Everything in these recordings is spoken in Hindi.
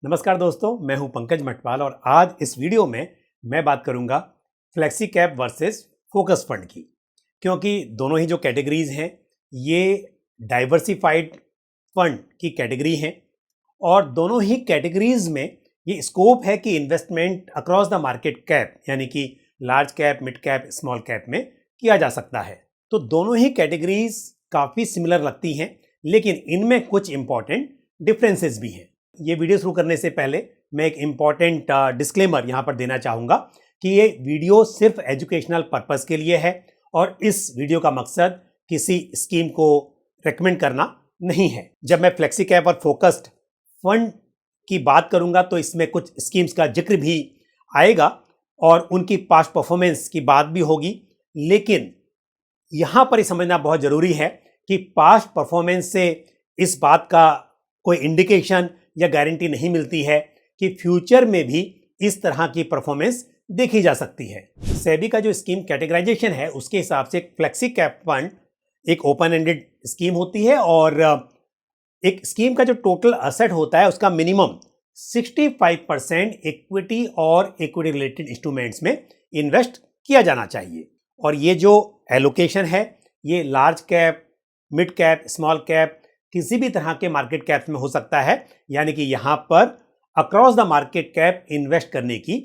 नमस्कार दोस्तों, मैं हूं पंकज मटवाल और आज इस वीडियो में मैं बात करूंगा flexi cap versus focus fund की। क्योंकि दोनों ही जो कैटेगरीज हैं ये डाइवर्सिफाइड फंड की कैटेगरी हैं और दोनों ही कैटेगरीज में ये स्कोप है कि investment across the market cap यानी कि large cap, mid cap, small cap में किया जा सकता है। तो दोनों ही कैटेगरीज काफ़ी सिमिलर लगती हैं, लेकिन इनमें कुछ इंपॉर्टेंट डिफरेंसेस भी हैं। ये वीडियो शुरू करने से पहले मैं एक इम्पॉर्टेंट डिस्क्लेमर यहाँ पर देना चाहूँगा कि ये वीडियो सिर्फ एजुकेशनल पर्पस के लिए है और इस वीडियो का मकसद किसी स्कीम को रेकमेंड करना नहीं है। जब मैं फ्लेक्सी कैप और फोकस्ड फंड की बात करूँगा तो इसमें कुछ स्कीम्स का जिक्र भी आएगा और उनकी पास्ट परफॉर्मेंस की बात भी होगी, लेकिन यहाँ पर ये समझना बहुत ज़रूरी है कि पास्ट परफॉर्मेंस से इस बात का कोई इंडिकेशन या गारंटी नहीं मिलती है कि फ्यूचर में भी इस तरह की परफॉर्मेंस देखी जा सकती है। सेबी का जो स्कीम कैटेगराइजेशन है उसके हिसाब से फ्लेक्सी कैप फंड एक ओपन एंडेड स्कीम होती है और एक स्कीम का जो टोटल असेट होता है उसका मिनिमम 65% इक्विटी और इक्विटी रिलेटेड इंस्ट्रूमेंट्स में इन्वेस्ट किया जाना चाहिए। और ये जो एलोकेशन है ये large cap, mid cap, small cap किसी भी तरह के मार्केट कैप्स में हो सकता है, यानी कि यहाँ पर across the market cap invest करने की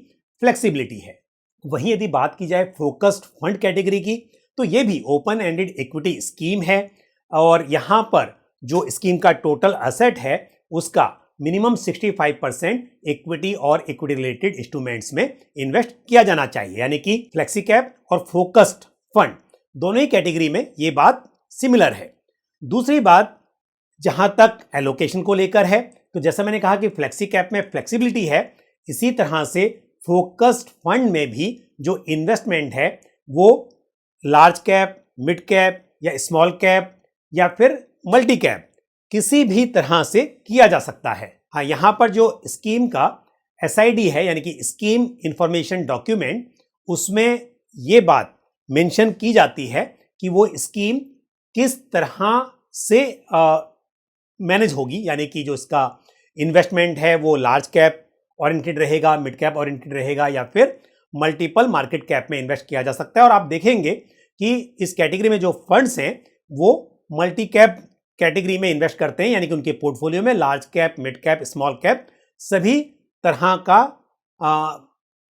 फ्लेक्सिबिलिटी है। वहीं यदि बात की जाए फोकस्ड फंड कैटेगरी की तो ये भी ओपन एंडेड इक्विटी स्कीम है और यहाँ पर जो स्कीम का टोटल असेट है उसका मिनिमम 65% इक्विटी और इक्विटी रिलेटेड इंस्ट्रूमेंट्स में इन्वेस्ट किया जाना चाहिए, यानी कि फ्लेक्सी कैप और फोकस्ड फंड दोनों ही कैटेगरी में ये बात सिमिलर है। दूसरी बात जहां तक एलोकेशन को लेकर है तो जैसा मैंने कहा कि फ्लेक्सी कैप में फ्लेक्सिबिलिटी है, इसी तरह से फोकस्ड फंड में भी जो इन्वेस्टमेंट है वो लार्ज कैप, मिड कैप या स्मॉल कैप या फिर मल्टी कैप किसी भी तरह से किया जा सकता है। हाँ, यहाँ पर जो स्कीम का SID है यानी कि स्कीम इंफॉर्मेशन डॉक्यूमेंट, उसमें ये बात मेंशन की जाती है कि वो स्कीम किस तरह से मैनेज होगी, यानी कि जो इसका इन्वेस्टमेंट है वो लार्ज कैप ओरिएंटेड रहेगा, मिड कैप ओरिएंटेड रहेगा या फिर मल्टीपल मार्केट कैप में इन्वेस्ट किया जा सकता है। और आप देखेंगे कि इस कैटेगरी में जो फंड्स हैं वो मल्टी कैप कैटेगरी में इन्वेस्ट करते हैं, यानी कि उनके पोर्टफोलियो में large cap, mid cap, small cap सभी तरह का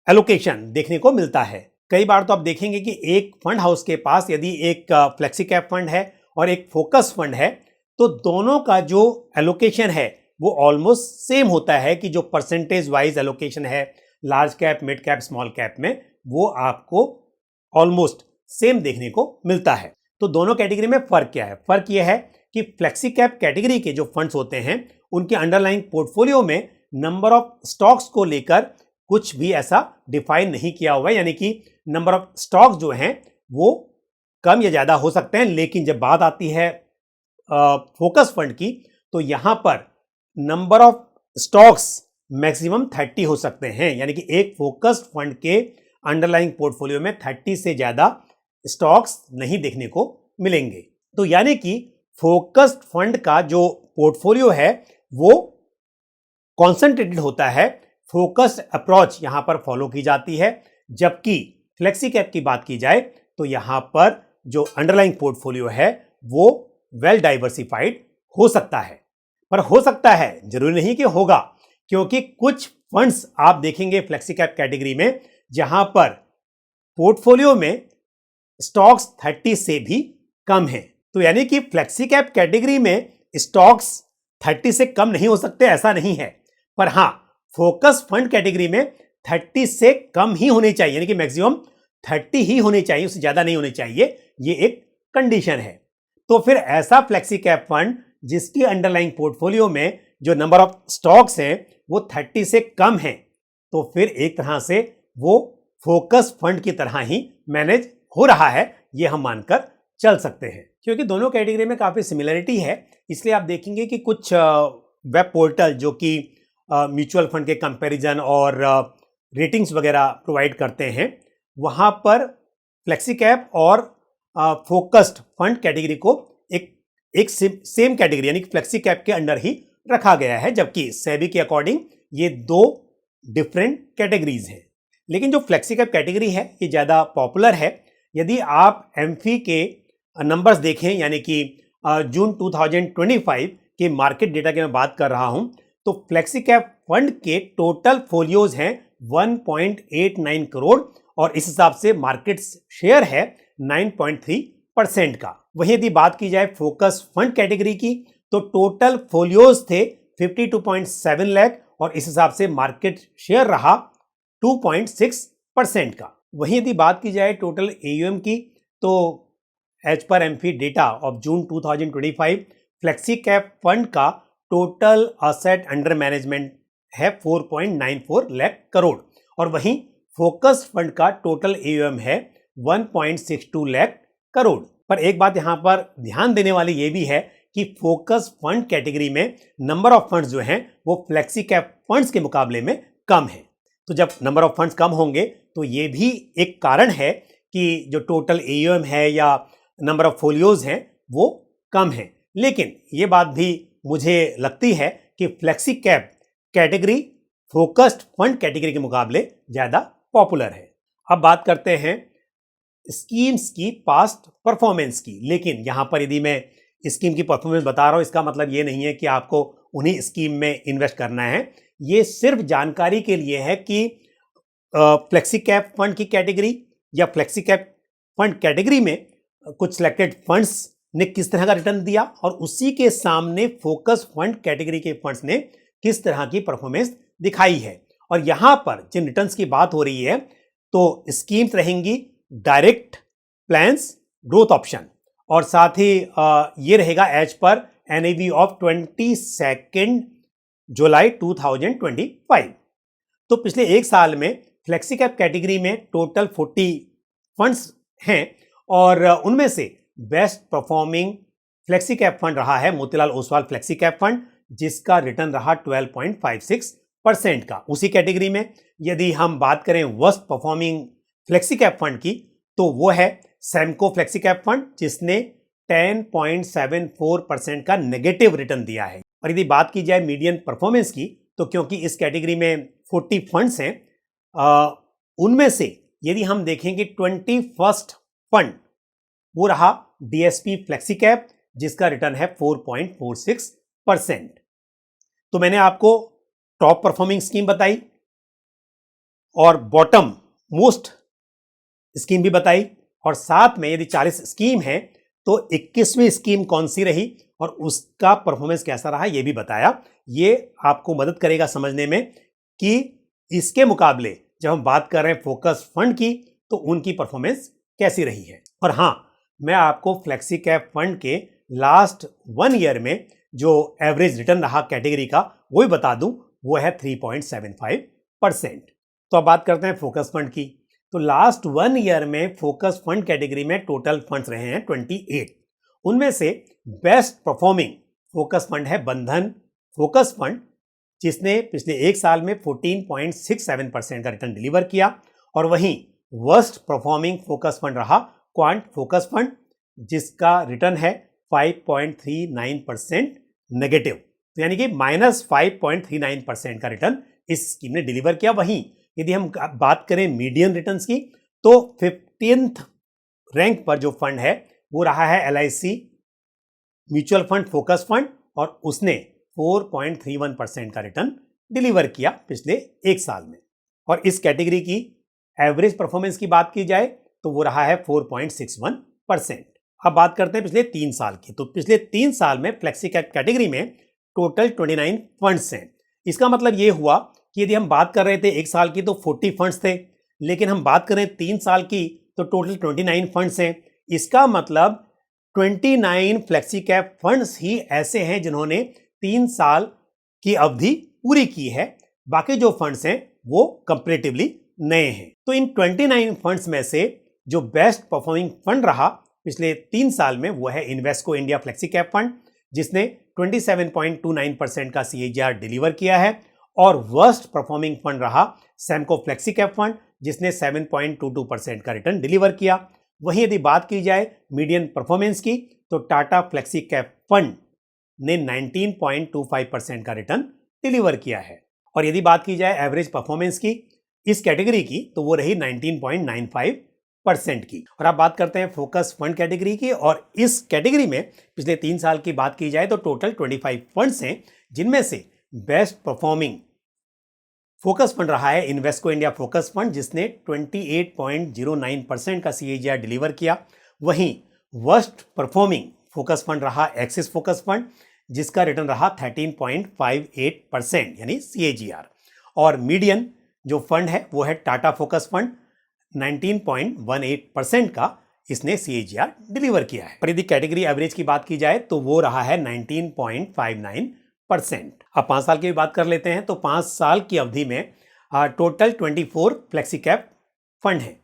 एलोकेशन देखने को मिलता है। कई बार तो आप देखेंगे कि एक फंड हाउस के पास यदि एक फ्लेक्सी कैप फंड है और एक फोकस फंड है तो दोनों का जो एलोकेशन है वो ऑलमोस्ट सेम होता है कि जो परसेंटेज वाइज एलोकेशन है large cap, mid cap, small cap में वो आपको ऑलमोस्ट सेम देखने को मिलता है। तो दोनों कैटेगरी में फर्क क्या है? फर्क यह है कि फ्लेक्सी कैप कैटेगरी के जो फंड्स होते हैं उनके अंडरलाइंग पोर्टफोलियो में नंबर ऑफ स्टॉक्स को लेकर कुछ भी ऐसा डिफाइन नहीं किया हुआ है, यानी कि नंबर ऑफ स्टॉक्स जो हैं वो कम या ज़्यादा हो सकते हैं। लेकिन जब बात आती है फोकस फंड की तो यहां पर नंबर ऑफ स्टॉक्स मैक्सिमम 30 हो सकते हैं, यानी कि एक फोकस्ड फंड के अंडरलाइंग पोर्टफोलियो में 30 से ज्यादा स्टॉक्स नहीं देखने को मिलेंगे। तो यानी कि फोकस्ड फंड का जो पोर्टफोलियो है वो कॉन्सेंट्रेटेड होता है, फोकस्ड अप्रोच यहां पर फॉलो की जाती है। जबकि फ्लेक्सी कैप की बात की जाए तो यहां पर जो अंडरलाइंग पोर्टफोलियो है वो वेल डाइवर्सिफाइड हो सकता है, पर हो सकता है जरूरी नहीं कि होगा, क्योंकि कुछ फंड्स आप देखेंगे फ्लेक्सी कैप कैटेगरी में जहां पर पोर्टफोलियो में स्टॉक्स 30 से भी कम हैं। तो यानी कि फ्लेक्सी कैप कैटेगरी में स्टॉक्स 30 से कम नहीं हो सकते ऐसा नहीं है, पर हां फोकस फंड कैटेगरी में 30 से कम ही होने चाहिए, यानी कि मैक्सिमम 30 ही होने चाहिए, उससे ज्यादा नहीं होने चाहिए, ये एक कंडीशन है। तो फिर ऐसा फ्लेक्सी कैप फंड जिसके अंडरलाइंग पोर्टफोलियो में जो नंबर ऑफ स्टॉक्स हैं वो 30 से कम है तो फिर एक तरह से वो फोकस फंड की तरह ही मैनेज हो रहा है, ये हम मानकर चल सकते हैं। क्योंकि दोनों कैटेगरी में काफ़ी सिमिलरिटी है, इसलिए आप देखेंगे कि कुछ वेब पोर्टल जो कि म्यूचुअल फंड के कंपैरिजन और रेटिंग्स वगैरह प्रोवाइड करते हैं, वहाँ पर फ्लेक्सी कैप और फोकस्ड फंड कैटेगरी को एक सेम कैटेगरी यानी कि फ्लेक्सी कैप के अंडर ही रखा गया है, जबकि सेबी के अकॉर्डिंग ये दो डिफरेंट कैटेगरीज हैं। लेकिन जो फ्लेक्सी कैप कैटेगरी है ये ज़्यादा पॉपुलर है। यदि आप एमफी के नंबर्स देखें, यानी कि जून 2025 के मार्केट डेटा की मैं बात कर रहा हूं, तो फ्लेक्सी कैप फंड के टोटल फोलियोज हैं 1.89 करोड़ और इस हिसाब से मार्केट शेयर है 9.3% का। वहीं यदि बात की जाए फोकस फंड कैटेगरी की, तो टोटल फोलियोज थे 52.7 लाख और इस हिसाब से मार्केट शेयर रहा 2.6% का। वहीं यदि बात की जाए टोटल एयूएम की, तो एज पर AMFI data of June 2025 flexi cap fund का टोटल असेट अंडर मैनेजमेंट है 4.94 लाख करोड़ और वहीं फोकस फंड का टोटल एयूएम है 1.62 लाख करोड़। पर एक बात यहां पर ध्यान देने वाली यह भी है कि फोकस फंड कैटेगरी में नंबर ऑफ फंड्स जो हैं वो फ्लेक्सी कैप फंड्स के मुकाबले में कम है। तो जब नंबर ऑफ फंड्स कम होंगे तो ये भी एक कारण है कि जो टोटल एयूएम है या नंबर ऑफ फोलियोज हैं वो कम है। लेकिन ये बात भी मुझे लगती है कि flexi cap category focused fund category के मुकाबले ज़्यादा पॉपुलर है। अब बात करते हैं स्कीम्स की पास्ट परफॉर्मेंस की। लेकिन यहाँ पर यदि मैं स्कीम की परफॉर्मेंस बता रहा हूँ, इसका मतलब ये नहीं है कि आपको उन्हीं स्कीम में इन्वेस्ट करना है। ये सिर्फ जानकारी के लिए है कि फ्लेक्सी कैप फंड की कैटेगरी या फ्लेक्सी कैप फंड कैटेगरी में कुछ सिलेक्टेड फंड्स ने किस तरह का रिटर्न दिया और उसी के सामने फोकस फंड कैटेगरी के फंड्स ने किस तरह की परफॉर्मेंस दिखाई है। और यहां पर जिन रिटर्न्स की बात हो रही है तो स्कीम्स रहेंगी डायरेक्ट प्लान्स ग्रोथ ऑप्शन और साथ ही ये रहेगा एज पर एनएवी ऑफ 22 जुलाई 2025। तो पिछले एक साल में फ्लेक्सी कैप कैटेगरी में टोटल 40 फंड्स हैं और उनमें से best performing flexi cap fund रहा है Motilal Oswal flexi cap fund, जिसका रिटर्न रहा 12.56% का। उसी कैटेगरी में यदि हम बात करें worst performing flexi cap fund की, तो वो है सैमको फ्लेक्सी कैप फंड, जिसने 10.74% का नेगेटिव रिटर्न दिया है। और यदि बात की जाए मीडियन परफॉर्मेंस की, तो क्योंकि इस कैटेगरी में 40 फंड्स हैं, उनमें से यदि हम देखेंगे 21st फंड वो रहा डीएसपी फ्लेक्सी कैप, जिसका रिटर्न है 4.46%। तो मैंने आपको टॉप परफॉर्मिंग स्कीम बताई और बॉटम मोस्ट स्कीम भी बताई और साथ में यदि 40 स्कीम है तो 21वीं स्कीम कौन सी रही और उसका परफॉर्मेंस कैसा रहा ये भी बताया। ये आपको मदद करेगा समझने में कि इसके मुकाबले जब हम बात कर रहे हैं फोकस फंड की तो उनकी परफॉर्मेंस कैसी रही है। और हाँ, मैं आपको फ्लेक्सी कैप फंड के लास्ट 1 ईयर में जो एवरेज रिटर्न रहा कैटेगरी का वो भी बता दूं, वो है 3.75%। तो अब बात करते हैं फोकस फंड की। तो लास्ट 1 ईयर में फोकस फंड कैटेगरी में टोटल फंड्स रहे हैं 28। उनमें से बेस्ट परफॉर्मिंग फोकस फंड है बंधन फोकस फंड, जिसने पिछले एक साल में 14.67% का रिटर्न डिलीवर किया। और वहीं वर्स्ट परफॉर्मिंग फोकस फंड रहा क्वांट फोकस फंड, जिसका रिटर्न है 5.39% नेगेटिव, तो यानी कि -5.39% का रिटर्न इस स्कीम ने डिलीवर किया। वहीं यदि हम बात करें मीडियन रिटर्न्स की, तो 15th रैंक पर जो फंड है वो रहा है LIC mutual fund focus fund और उसने 4.31% का रिटर्न डिलीवर किया पिछले एक साल में। और इस कैटेगरी की एवरेज परफॉर्मेंस की बात की जाए तो वो रहा है 4.61%। अब बात करते हैं पिछले 3 साल की। तो पिछले 3 साल में फ्लेक्सी कैप कैटेगरी में टोटल 29 फंड्स हैं। इसका मतलब ये हुआ कि यदि हम बात कर रहे थे एक साल की तो 40 फंड्स थे, लेकिन हम बात करें 3 साल की तो टोटल 29 फंड्स हैं। इसका मतलब 29 फ्लेक्सी कैप फंड्स ही ऐसे हैं जिन्होंने 3 साल की अवधि पूरी की है। बाकी जो फंड्स हैं वो कंपैरेटिवली नए हैं। तो इन 29 फंड्स में से जो बेस्ट परफॉर्मिंग फंड रहा पिछले 3 साल में वो है Invesco India flexi cap fund, जिसने 27.29% का CAGR डिलीवर किया है। और वर्स्ट परफॉर्मिंग फंड रहा सैमको फ्लेक्सी कैप फंड, जिसने 7.22% का रिटर्न डिलीवर किया। वहीं यदि बात की जाए मीडियन परफॉर्मेंस की, तो टाटा फ्लेक्सी कैप फंड ने 19.25% का रिटर्न डिलीवर किया है। और यदि बात की जाए एवरेज परफॉर्मेंस की इस कैटेगरी की तो वो रही 19.95% की। और आप बात करते हैं फोकस फंड कैटेगरी की, और इस कैटेगरी में पिछले 3 साल की बात की जाए तो टोटल 25 फंड्स हैं, जिनमें से बेस्ट परफॉर्मिंग फोकस फंड रहा है इन्वेस्को इंडिया फोकस फंड, जिसने 28.09% का CAGR डिलीवर किया। वहीं वर्स्ट परफॉर्मिंग फोकस फंड रहा एक्सिस फोकस फंड, जिसका रिटर्न रहा 13.58% यानी CAGR। और मीडियन जो फंड है वो है टाटा फोकस फंड, 19.18% का इसने CAGR डिलीवर किया है। पर यदि कैटेगरी एवरेज की बात की जाए तो वो रहा है 19.59%। अब 5 साल की भी बात कर लेते हैं तो 5 साल की अवधि में टोटल 24 फ्लेक्सी कैप फंड हैं,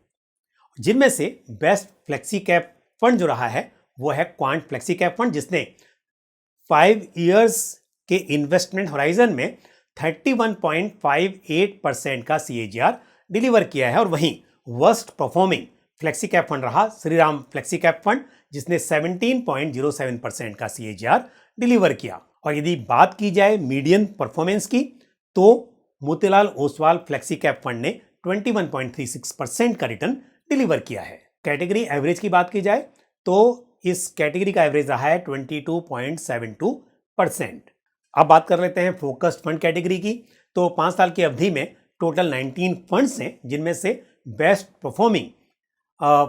जिनमें से बेस्ट फ्लेक्सी कैप फंड जो रहा है वो है क्वांट फ्लेक्सी कैप फंड, जिसने 5 इयर्स के इन्वेस्टमेंट होराइजन में 31.58% का CAGR डिलीवर किया है। और वहीं worst performing flexi cap fund रहा श्रीराम फ्लेक्सी कैप फंड, जिसने 17.07% का CAGR डिलीवर किया। और यदि बात की जाए मीडियन परफॉर्मेंस की तो Motilal Oswal flexi cap fund ने 21.36% का रिटर्न डिलीवर किया है। कैटेगरी एवरेज की बात की जाए तो इस कैटेगरी का एवरेज रहा है 22.72%। अब बात कर लेते हैं फोकस्ड फंड कैटेगरी की, तो 5 साल की अवधि में टोटल 19 फंड्स हैं, जिनमें से बेस्ट परफॉर्मिंग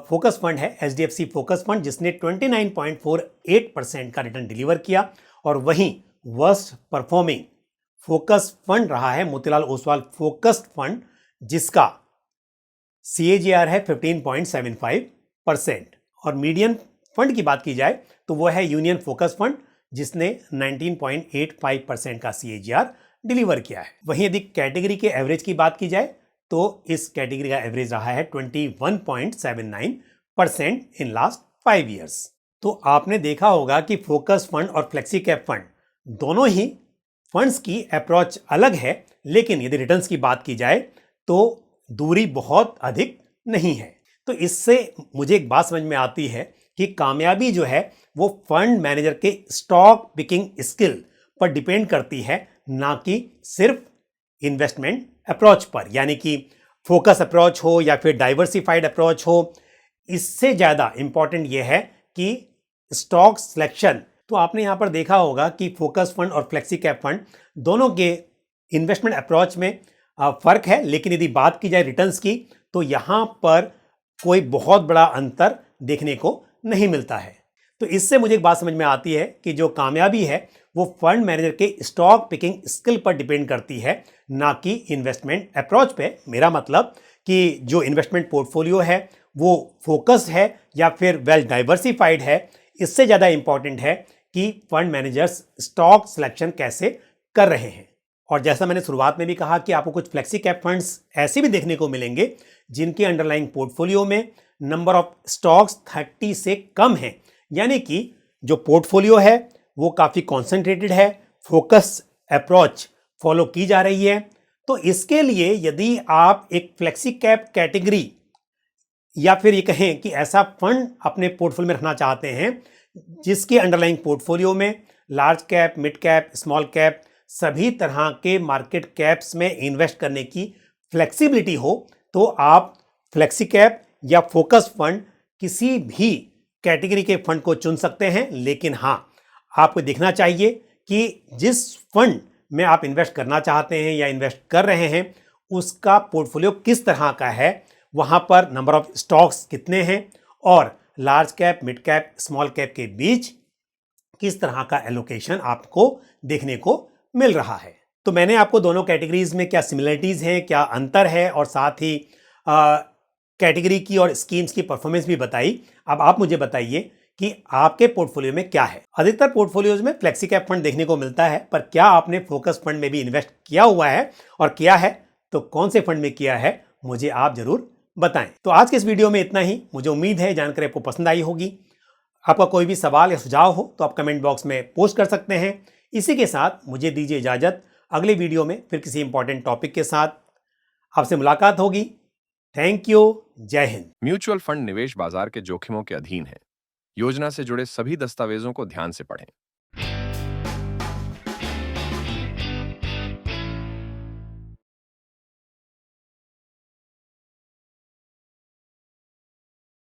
फोकस फंड है HDFC फोकस फंड, जिसने 29.48% का रिटर्न डिलीवर किया। और वहीं वर्स्ट परफॉर्मिंग फोकस फंड रहा है मोतीलाल ओसवाल फोकस्ड फंड, जिसका CAGR है 15.75%। और मीडियन फंड की बात की जाए तो वो है यूनियन फोकस फंड, जिसने 19.85% का CAGR डिलीवर किया है। वहीं यदि कैटेगरी के एवरेज की बात की जाए तो इस कैटेगरी का एवरेज रहा है 21.79% इन लास्ट 5 ईयर्स। तो आपने देखा होगा कि फोकस फंड और फ्लेक्सी कैप फंड दोनों ही फंड्स की अप्रोच अलग है, लेकिन यदि रिटर्न्स की बात की जाए तो दूरी बहुत अधिक नहीं है। तो इससे मुझे एक बात समझ में आती है कि कामयाबी जो है वो फंड मैनेजर के स्टॉक पिकिंग स्किल पर डिपेंड करती है, ना कि सिर्फ इन्वेस्टमेंट अप्रोच पर, यानी कि फोकस अप्रोच हो या फिर डाइवर्सिफाइड अप्रोच हो। इससे ज़्यादा इंपॉर्टेंट यह है कि स्टॉक सिलेक्शन। तो आपने यहां पर देखा होगा कि फोकस फंड और फ्लेक्सी कैप फंड दोनों के इन्वेस्टमेंट अप्रोच में फर्क है, लेकिन यदि बात की जाए रिटर्न्स की तो यहां पर कोई बहुत बड़ा अंतर देखने को नहीं मिलता है। तो इससे मुझे एक बात समझ में आती है कि जो कामयाबी है वो फंड मैनेजर के स्टॉक पिकिंग स्किल पर डिपेंड करती है, ना कि इन्वेस्टमेंट अप्रोच पे। मेरा मतलब कि जो इन्वेस्टमेंट पोर्टफोलियो है वो फोकस है या फिर वेल डाइवर्सिफाइड है, इससे ज़्यादा इंपॉर्टेंट है कि फंड मैनेजर्स स्टॉक सिलेक्शन कैसे कर रहे हैं। और जैसा मैंने शुरुआत में भी कहा कि आपको कुछ फ्लेक्सी कैप फंड्स ऐसे भी देखने को मिलेंगे जिनके अंडरलाइंग पोर्टफोलियो में नंबर ऑफ स्टॉक्स 30 से कम है, यानी कि जो पोर्टफोलियो है वो काफ़ी कॉन्सेंट्रेटेड है, फोकस अप्रोच फॉलो की जा रही है। तो इसके लिए यदि आप एक फ्लेक्सी कैप कैटेगरी या फिर ये कहें कि ऐसा फंड अपने पोर्टफोलियो में रखना चाहते हैं जिसके अंडरलाइंग पोर्टफोलियो में large cap, mid cap, small cap सभी तरह के मार्केट कैप्स में इन्वेस्ट करने की फ्लेक्सिबिलिटी हो, तो आप फ्लेक्सी कैप या फोकस फंड किसी भी कैटेगरी के फंड को चुन सकते हैं। लेकिन हाँ, आपको देखना चाहिए कि जिस फंड में आप इन्वेस्ट करना चाहते हैं या इन्वेस्ट कर रहे हैं उसका पोर्टफोलियो किस तरह का है, वहां पर नंबर ऑफ स्टॉक्स कितने हैं और large cap, mid cap, small cap के बीच किस तरह का एलोकेशन आपको देखने को मिल रहा है। तो मैंने आपको दोनों कैटेगरीज में क्या सिमिलरिटीज हैं, क्या अंतर है, और साथ ही कैटेगरी की और स्कीम्स की परफॉर्मेंस भी बताई। अब आप मुझे बताइए कि आपके पोर्टफोलियो में क्या है। अधिकतर पोर्टफोलियोज में फ्लेक्सी कैप फंड देखने को मिलता है, पर क्या आपने फोकस फंड में भी इन्वेस्ट किया हुआ है, और किया है तो कौन से फंड में किया है, मुझे आप जरूर बताएं। तो आज के इस वीडियो में इतना ही। मुझे उम्मीद है जानकारी आपको पसंद आई होगी। आपका कोई भी सवाल या सुझाव हो तो आप कमेंट बॉक्स में पोस्ट कर सकते हैं। इसी के साथ मुझे दीजिए इजाजत। अगले वीडियो में फिर किसी इंपॉर्टेंट टॉपिक के साथ आपसे मुलाकात होगी। Thank you. जय हिंद। म्यूचुअल फंड निवेश बाजार के जोखिमों के अधीन है। योजना से जुड़े सभी दस्तावेजों को ध्यान से पढ़ें।